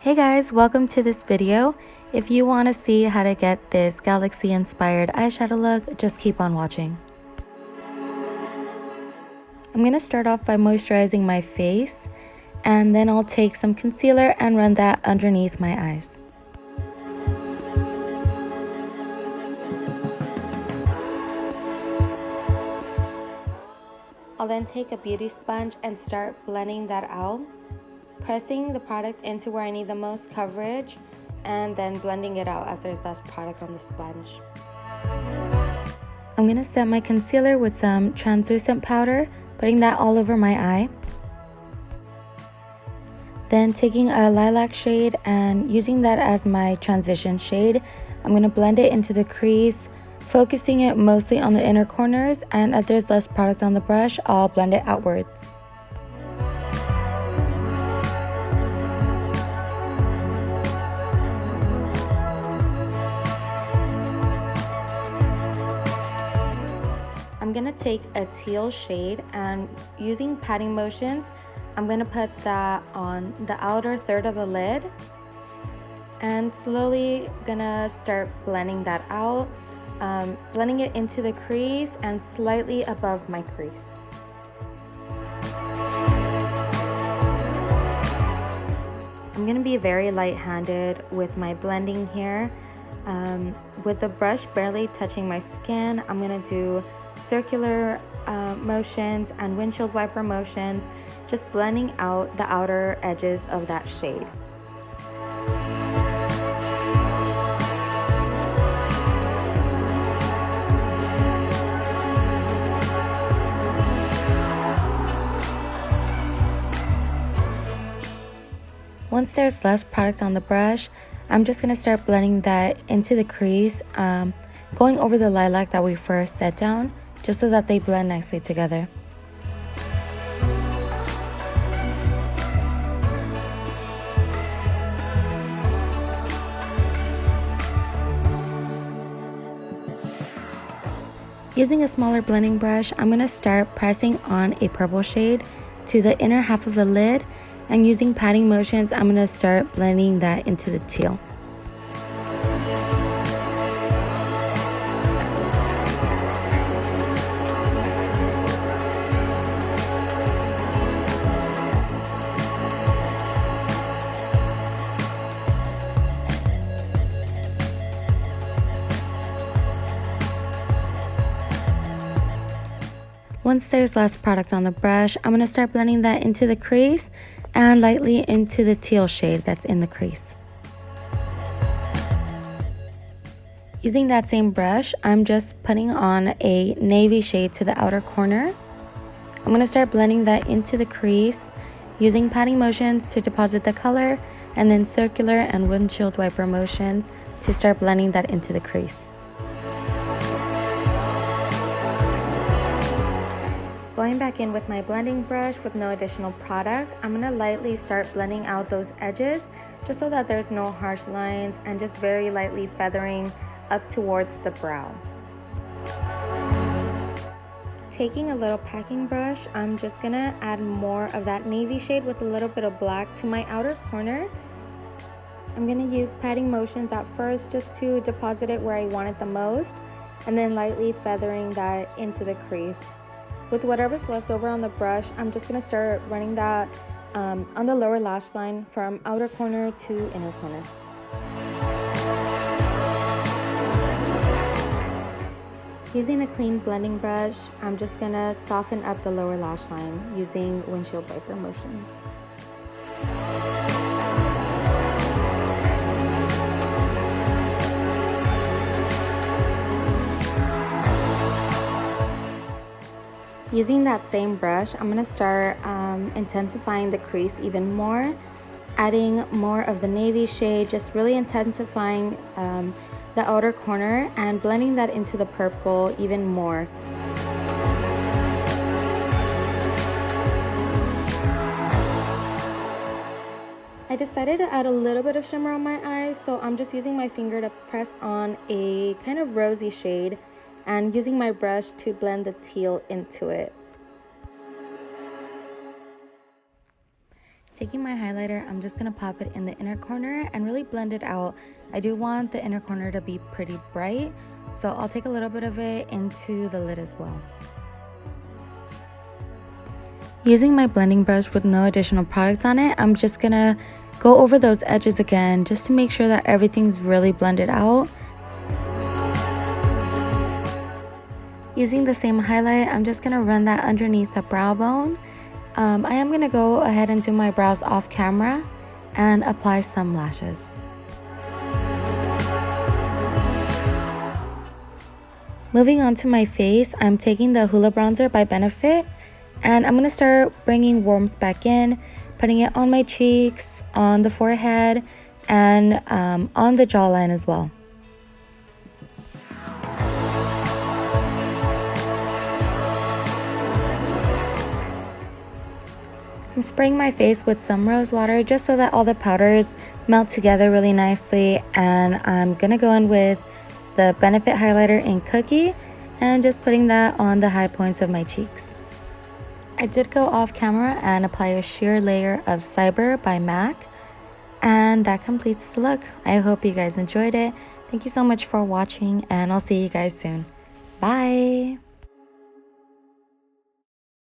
Hey guys, welcome to this video. If you want to see how to get this galaxy inspired eyeshadow look, just keep on watching. I'm going to start off by moisturizing my face, and then I'll take some concealer and run that underneath my eyes. I'll then take a beauty sponge and start blending that out, pressing the product into where I need the most coverage and then blending it out as there's less product on the sponge. I'm going to set my concealer with some translucent powder, putting that all over my eye. Then taking a lilac shade and using that as my transition shade, I'm going to blend it into the crease, focusing it mostly on the inner corners, and as there's less product on the brush, I'll blend it outwards. I'm going to take a teal shade and using patting motions, I'm going to put that on the outer third of the lid and slowly going to start blending that out, blending it into the crease and slightly above my crease. I'm going to be very light-handed with my blending here. With the brush barely touching my skin, I'm going to do circular motions and windshield wiper motions, just blending out the outer edges of that shade. Once there's less product on the brush, I'm just going to start blending that into the crease, going over the lilac that we first set down, just so that they blend nicely together. Using a smaller blending brush, I'm going to start pressing on a purple shade to the inner half of the lid, and using patting motions, I'm going to start blending that into the teal. Once there's less product on the brush, I'm going to start blending that into the crease and lightly into the teal shade that's in the crease. Using that same brush, I'm just putting on a navy shade to the outer corner. I'm going to start blending that into the crease, using patting motions to deposit the color, and then circular and windshield wiper motions to start blending that into the crease. Going back in with my blending brush with no additional product, I'm going to lightly start blending out those edges just so that there's no harsh lines and just very lightly feathering up towards the brow. Taking a little packing brush, I'm just going to add more of that navy shade with a little bit of black to my outer corner. I'm going to use patting motions at first just to deposit it where I want it the most, and then lightly feathering that into the crease. With whatever's left over on the brush, I'm just going to start running that on the lower lash line from outer corner to inner corner. Using a clean blending brush, I'm just going to soften up the lower lash line using windshield wiper motions. Using that same brush, I'm going to start intensifying the crease even more, adding more of the navy shade, just really intensifying the outer corner and blending that into the purple even more. I decided to add a little bit of shimmer on my eyes, so I'm just using my finger to press on a kind of rosy shade and using my brush to blend the teal into it. Taking my highlighter, I'm just going to pop it in the inner corner and really blend it out. I do want the inner corner to be pretty bright, so I'll take a little bit of it into the lid as well. Using my blending brush with no additional product on it, I'm just going to go over those edges again just to make sure that everything's really blended out. Using the same highlight, I'm just going to run that underneath the brow bone. I am going to go ahead and do my brows off camera and apply some lashes. Moving on to my face, I'm taking the Hoola bronzer by Benefit, and I'm going to start bringing warmth back in, putting it on my cheeks, on the forehead, and on the jawline as well. I'm spraying my face with some rose water just so that all the powders melt together really nicely, and I'm gonna go in with the Benefit highlighter in Cookie and just putting that on the high points of my cheeks. I did go off camera and apply a sheer layer of Cyber by MAC, and that completes the look. I hope you guys enjoyed it. Thank you so much for watching, and I'll see you guys soon. Bye!